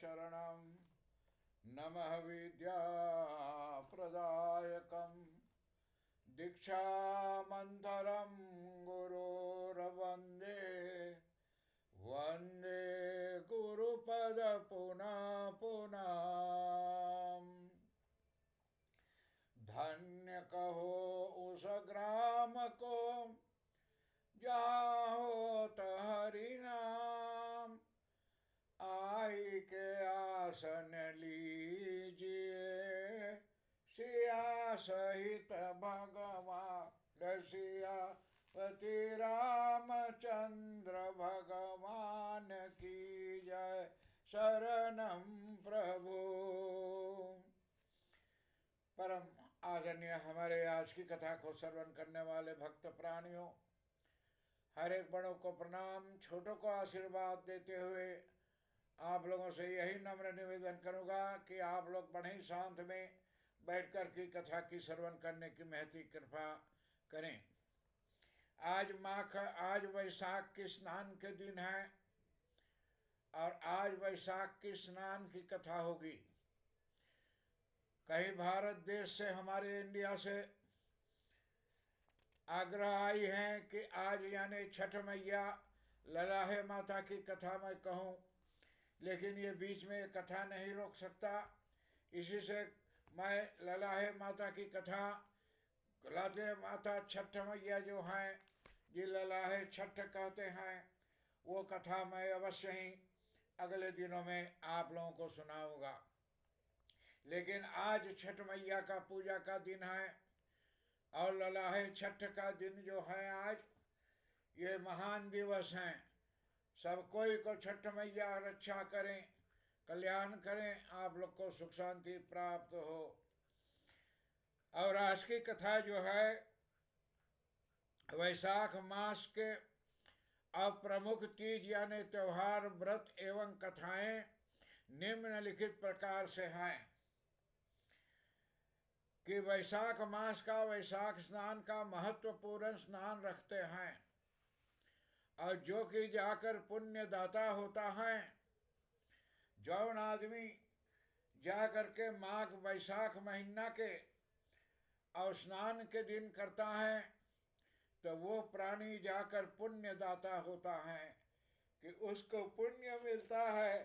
चरणं नमः विद्याप्रदायकं दीक्षामन्तरं गुरोर्वन्दे वन्दे गुरुपद पुनः पुनः। धन्य कहो उस ग्राम को जहाँ होत हरि नाम, आई के आसन लीजिए सिया सहित भगवान सियापति रामचंद्र भगवान की जय। शरणम प्रभु। परम आदरणीय हमारे आज की कथा को श्रवण करने वाले भक्त प्राणियों, हर एक बड़ों को प्रणाम, छोटों को आशीर्वाद देते हुए आप लोगों से यही नम्र निवेदन करूँगा कि आप लोग बड़े ही शांत में बैठकर की कथा की श्रवण करने की महती कृपा करें। आज वैशाख के स्नान के दिन है और आज वैशाख के स्नान की कथा होगी। कहीं भारत देश से, हमारे इंडिया से आग्रह आई है कि आज यानी छठ मैया ललाहे माता की कथा मैं कहूँ, लेकिन ये बीच में कथा नहीं रोक सकता। इसी से मैं ललाहे माता की कथा, ललाहे माता छठ मैया जो हैं, ये ललाहे छठ कहते हैं, वो कथा मैं अवश्य ही अगले दिनों में आप लोगों को सुनाऊंगा। लेकिन आज छठ मैया का पूजा का दिन है और ललाहे छठ का दिन जो है आज, ये महान दिवस हैं। सब कोई को छठ मैया रक्षा करें, कल्याण करें, आप लोग को सुख शांति प्राप्त हो। और आज की कथा जो है वैशाख मास के अप्रमुख तीज यानी त्योहार, व्रत एवं कथाएं निम्नलिखित प्रकार से हैं कि वैशाख मास का वैशाख स्नान का महत्वपूर्ण स्नान रखते हैं और जो कि जाकर पुण्यदाता होता है। जौन आदमी जा करके माघ वैशाख महीना के और स्नान के दिन करता है तो वो प्राणी जाकर पुण्यदाता होता है कि उसको पुण्य मिलता है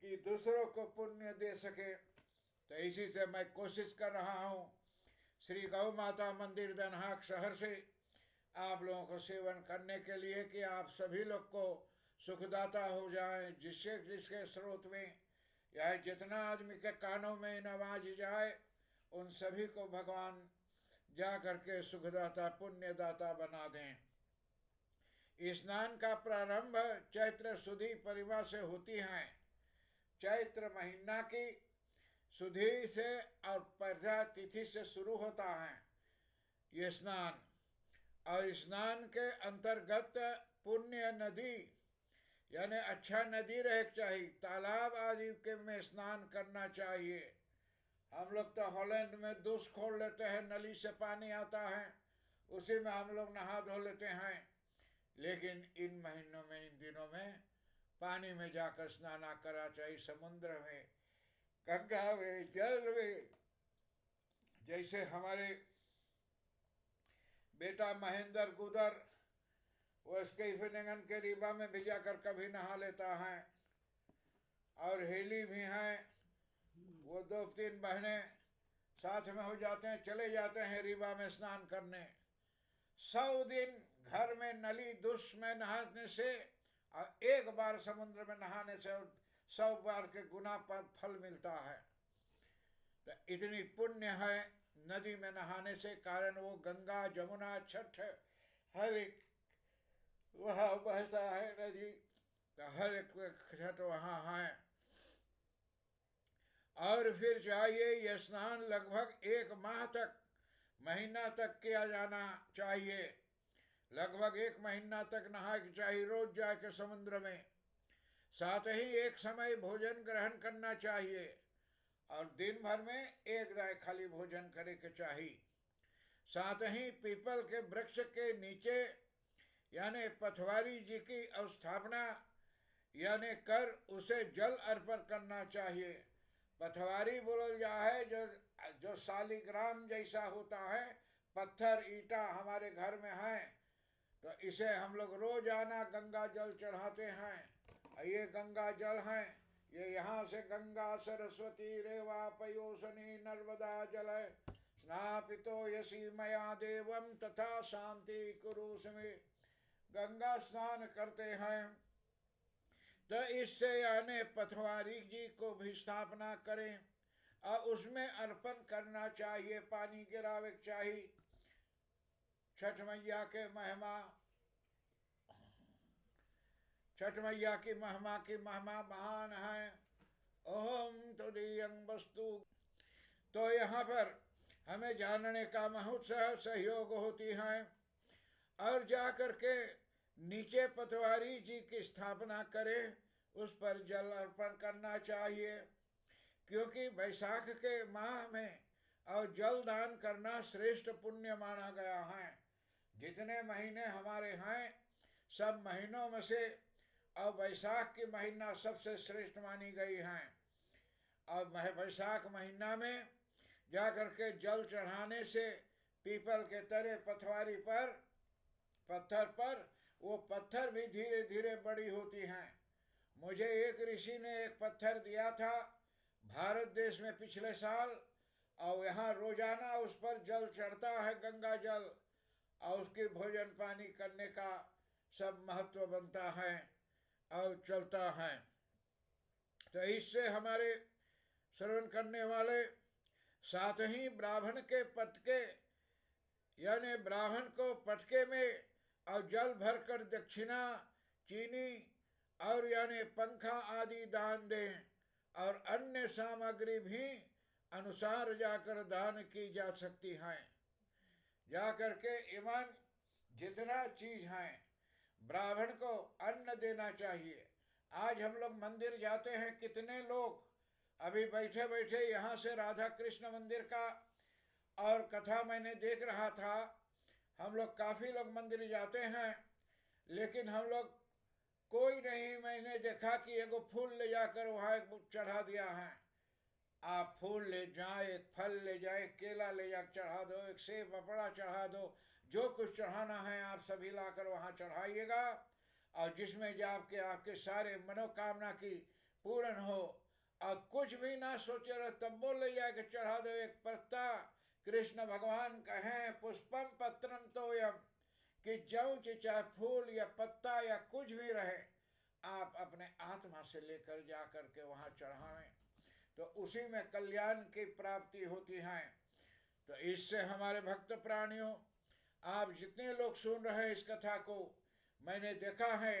कि दूसरों को पुण्य दे सके। तो इसी से मैं कोशिश कर रहा हूँ श्री गौ माता मंदिर दनहाक शहर से आप लोगों को सेवन करने के लिए कि आप सभी लोग को सुखदाता हो जाएं, जिससे जिसके स्रोत में या जितना आदमी के कानों में नवाज जाए उन सभी को भगवान जा करके सुखदाता पुण्यदाता बना दें। स्नान का प्रारंभ चैत्र सुधी परिवा से होती हैं। चैत्र महीना की सुधी से और पर्जा तिथि से शुरू होता है ये स्नान। और स्नान के अंतर्गत पुण्य नदी यानी अच्छा नदी रहे चाहिए, तालाब आदि के में स्नान करना चाहिए। हम लोग तो हॉलैंड में दूस खोल लेते हैं, नली से पानी आता है, उसी में हम लोग नहा धो लेते हैं। लेकिन इन महीनों में, इन दिनों में पानी में जाकर स्नान करा चाहिए, समुद्र में, गंगा में, जल में। जैसे हमारे बेटा महेंद्र गुदर वो स्कीफिनिंगन के रीवा में भी जाकर कभी नहा लेता है। और हेली भी हैं, वो 2-3 बहनें साथ में हो जाते हैं, चले जाते हैं रीवा में स्नान करने। 100 दिन घर में नली दुष् में नहाने से और एक बार समुद्र में नहाने से 100 बार के गुना पर फल मिलता है। तो इतनी पुण्य है नदी में नहाने से, कारण वो गंगा जमुना छठ हर एक वहाँ बहता है नदी, तो हर एक छठ वहाँ है। और फिर चाहिए यह स्नान लगभग 1 माह तक, महीना तक किया जाना चाहिए। लगभग 1 महीना तक नहाना चाहिए, रोज जाके समुद्र में। साथ ही एक समय भोजन ग्रहण करना चाहिए और दिन भर में एक दाय खाली भोजन करे के चाहिए। साथ ही पीपल के वृक्ष के नीचे यानी पथवारी जी की स्थापना यानी कर उसे जल अर्पण करना चाहिए। पथवारी बोल जा है जो जो शालिग्राम जैसा होता है, पत्थर ईटा हमारे घर में है, तो इसे हम लोग रोजाना गंगा जल चढ़ाते हैं। ये गंगा जल है, ये यहाँ से गंगा सरस्वती रेवा पयोसनी नर्मदा जल है। स्नापितो यसी मया देवम तथा शांति कुरुष्मे। गंगा स्नान करते हैं तो इससे यानी पथवारी जी को भी स्थापना करें और उसमें अर्पण करना चाहिए, पानी गिरावे चाहिए। छठ मैया के महिमा, छठ मैया की महिमा महान है। ओम तदीयं वस्तु। तो यहाँ पर हमें जानने का महोत्सव सहयोग होती है और जा कर के नीचे पटवारी जी की स्थापना करें, उस पर जल अर्पण करना चाहिए, क्योंकि वैशाख के माह में और जल दान करना श्रेष्ठ पुण्य माना गया है। जितने महीने हमारे हैं सब महीनों में से और वैशाख की महीना सबसे श्रेष्ठ मानी गई है। और वैशाख महीना में जा कर के जल चढ़ाने से पीपल के तरे पथवारी पर पत्थर पर वो पत्थर भी धीरे धीरे बड़ी होती हैं। मुझे एक ऋषि ने एक पत्थर दिया था भारत देश में पिछले साल, और यहाँ रोजाना उस पर जल चढ़ता है, गंगा जल, और उसके भोजन पानी करने का सब महत्व बनता है और चलता है। तो इससे हमारे श्रवण करने वाले साथ ही ब्राह्मण के पटके यानी ब्राह्मण को पटके में और जल भरकर दक्षिणा चीनी और यानी पंखा आदि दान दें और अन्य सामग्री भी अनुसार जाकर दान की जा सकती हैं। जा करके ईमान जितना चीज है ब्राह्मण को अन्न देना चाहिए। आज हम लोग मंदिर जाते हैं, कितने लोग अभी बैठे बैठे यहाँ से राधा कृष्ण मंदिर का और कथा मैंने देख रहा था। हम लोग काफ़ी लोग मंदिर जाते हैं, लेकिन हम लोग कोई नहीं मैंने देखा कि एगो फूल ले जाकर वहाँ चढ़ा दिया है। आप फूल ले जाए, एक फल ले जाए, केला ले जा चढ़ा दो, एक सेब पपड़ा चढ़ा दो, जो कुछ चढ़ाना है आप सभी लाकर वहाँ चढ़ाइएगा, और जिसमें जो आपके सारे मनोकामना की पूर्ण हो। और कुछ भी ना सोचे रहो तब वो ले जाके चढ़ा दो एक पत्ता। कृष्ण भगवान कहें पुष्पम पत्रम तोयम, कि जौ चाहे फूल या पत्ता या कुछ भी रहे, आप अपने आत्मा से लेकर जा कर के वहाँ चढ़ावें, तो उसी में कल्याण की प्राप्ति होती है। तो इससे हमारे भक्त प्राणियों, आप जितने लोग सुन रहे हैं इस कथा को, मैंने देखा है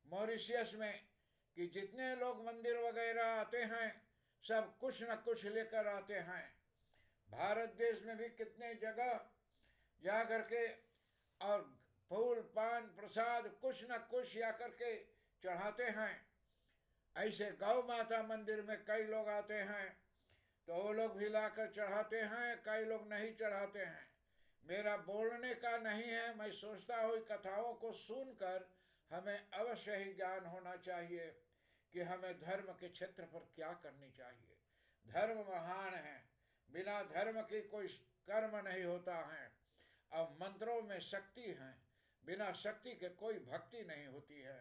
मॉरिशियस में कि जितने लोग मंदिर वगैरह आते हैं सब कुछ न कुछ लेकर आते हैं। भारत देश में भी कितने जगह जा करके और फूल पान प्रसाद कुछ न कुछ या करके चढ़ाते हैं। ऐसे गौ माता मंदिर में कई लोग आते हैं तो वो लोग भी लाकर चढ़ाते हैं, कई लोग नहीं चढ़ाते हैं। मेरा बोलने का नहीं है, मैं सोचता हूँ कथाओं को सुनकर हमें अवश्य ही ज्ञान होना चाहिए कि हमें धर्म के क्षेत्र पर क्या करनी चाहिए। धर्म महान है, बिना धर्म के कोई कर्म नहीं होता है, और मंत्रों में शक्ति है, बिना शक्ति के कोई भक्ति नहीं होती है।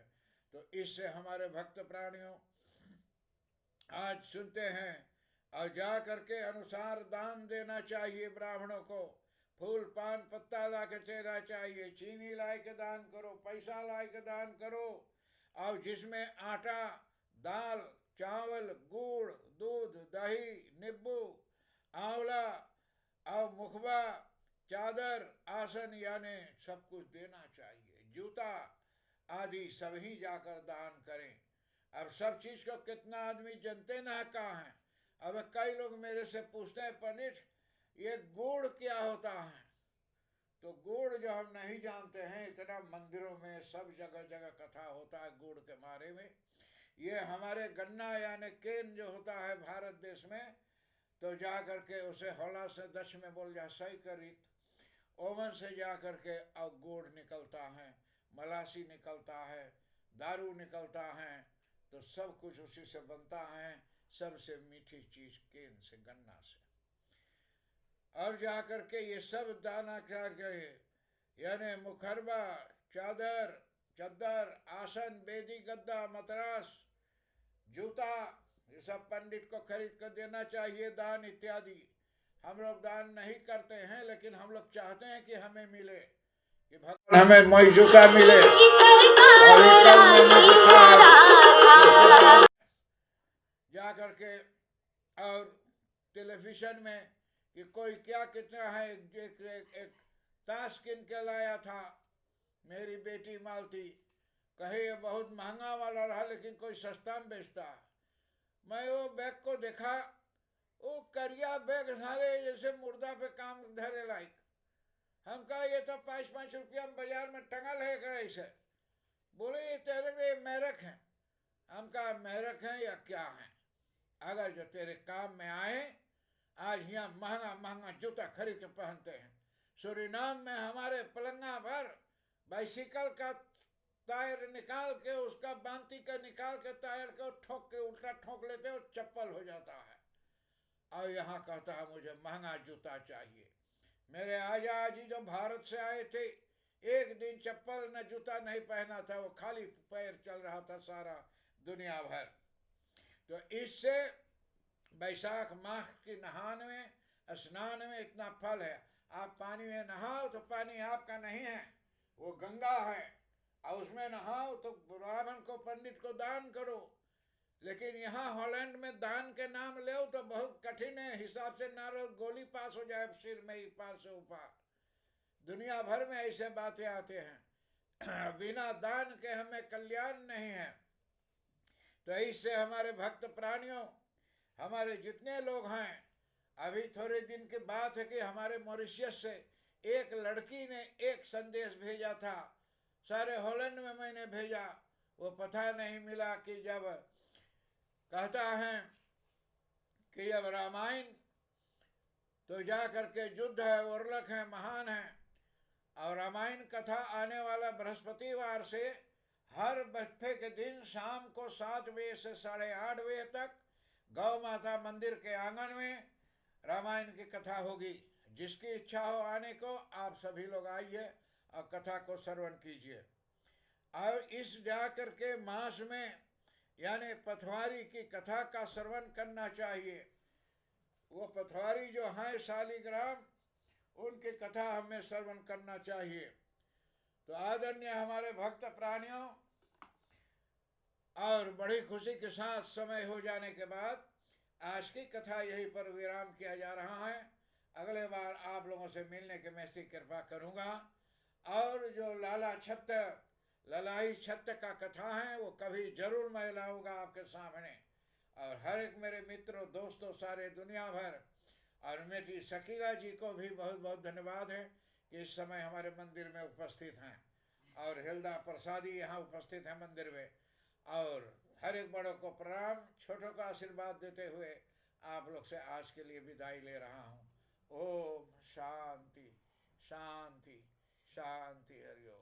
तो इससे हमारे भक्त प्राणियों आज सुनते हैं और जा करके अनुसार दान देना चाहिए। ब्राह्मणों को फूल पान पत्ता ला के देना चाहिए, चीनी ला के दान करो, पैसा ला के दान करो, और जिसमें आटा दाल चावल गुड़ दूध दही नींबू आंवला और मुखबा चादर आसन यानी सब कुछ देना चाहिए। जूता आदि सभी जाकर दान करें। अब सब चीज़ को कितना आदमी जानते ना कहाँ हैं। अब कई लोग मेरे से पूछते हैं पंडित ये गुड़ क्या होता है, तो गुड़ जो हम नहीं जानते हैं, इतना मंदिरों में सब जगह जगह कथा होता है गुड़ के बारे में। ये हमारे गन्ना यानी केन जो होता है भारत देश में, तो जा कर के उसे हौला से दक्ष में बोल जा सही करीत ओवन से जा कर के और गुड़ निकलता है, मलासी निकलता है, दारू निकलता है, तो सब कुछ उसी से बनता है, सबसे मीठी चीज केन से, गन्ना से। और जाकर के ये सब दाना क्या गए, यानी मुखरबा, चादर, चद्दर, आसन, बेदी, गद्दा, मतरास, जूता, ये सब पंडित को खरीद कर देना चाहिए, दान इत्यादि। हम लोग दान नहीं करते हैं, लेकिन हम लोग चाहते हैं कि हमें मिले, कि भगवान हमें मोई जूता मिले। और ये कल मैंने देखा जा करके और टेलीविजन में कि कोई क्या कितना है, एक ताश किन के लाया था, मेरी बेटी मालती, कहे ये बहुत महंगा वाला रहा, लेकिन कोई सस्ता में बेचता। मैं वो बैग को देखा, वो करिया बैग सारे जैसे मुर्दा पे काम धरे लायक। हम कहा ये तो 5-5 रुपया में बाजार में टंगल है करे से। बोले ये तेरे मैरक हैं। हम कहा मैरक हैं या क्या हैं, अगर जो तेरे काम में आए। आज यहाँ महंगा महंगा जूता खरीद के पहनते हैं। सूरीनाम में हमारे पलंगा भर बाइसिकल का टायर निकाल के, उसका बांती का निकाल के टायर को ठोक के उल्टा ठोक लेते हैं, चप्पल हो जाता है। और यहाँ कहता है मुझे महंगा जूता चाहिए। मेरे आजा जी जो भारत से आए थे, एक दिन चप्पल न जूता नहीं पहना था, वो खाली पैर चल रहा था सारा दुनिया भर। तो इससे बैसाख माह की नहान में, स्नान में इतना फल है। आप पानी में नहाओ तो पानी आपका नहीं है, वो गंगा है, और उसमें नहाओ तो ब्राह्मण को, पंडित को दान करो। लेकिन यहाँ हॉलैंड में दान के नाम ले तो बहुत कठिन है, हिसाब से ना रो गोली पास हो जाए सिर में ही पार से ऊपर। दुनिया भर में ऐसे बातें आते हैं। बिना दान के हमें कल्याण नहीं है। तो इससे हमारे भक्त प्राणियों, हमारे जितने लोग हैं, अभी थोड़े दिन की बात है कि हमारे मॉरिशस से एक लड़की ने एक संदेश भेजा था, सारे हॉलैंड में मैंने भेजा, वो पता नहीं मिला कि जब कहता है कि जब रामायण तो जा करके युद्ध है, उर्लक है, महान है, और रामायण कथा आने वाला बृहस्पतिवार से हर बट्ठे के दिन शाम को 7 बजे से 8:30 बजे तक गौ माता मंदिर के आंगन में रामायण की कथा होगी। जिसकी इच्छा हो आने को, आप सभी लोग आइए और कथा को श्रवण कीजिए। और इस जा करके मास में यानी पथवारी की कथा का श्रवण करना चाहिए। वो पथवारी जो हैं शालिग्राम, उनकी कथा हमें श्रवण करना चाहिए। तो आदरणीय हमारे भक्त प्राणियों, और बड़ी खुशी के साथ समय हो जाने के बाद आज की कथा यहीं पर विराम किया जा रहा है। अगले बार आप लोगों से मिलने की मैं ऐसी कृपा करूँगा। और जो लाला छत्त, ललाई छत्त का कथा है, वो कभी जरूर मैं लाऊंगा आपके सामने। और हर एक मेरे मित्रों, दोस्तों, सारे दुनिया भर, और मेरी शकीला जी को भी बहुत बहुत धन्यवाद है कि इस समय हमारे मंदिर में उपस्थित हैं। और हिल्दा प्रसादी यहाँ उपस्थित हैं मंदिर में। और हर एक बड़ों को प्रणाम, छोटों का आशीर्वाद देते हुए आप लोग से आज के लिए विदाई ले रहा हूँ। ओम शांति शांति शांति, हरिओम।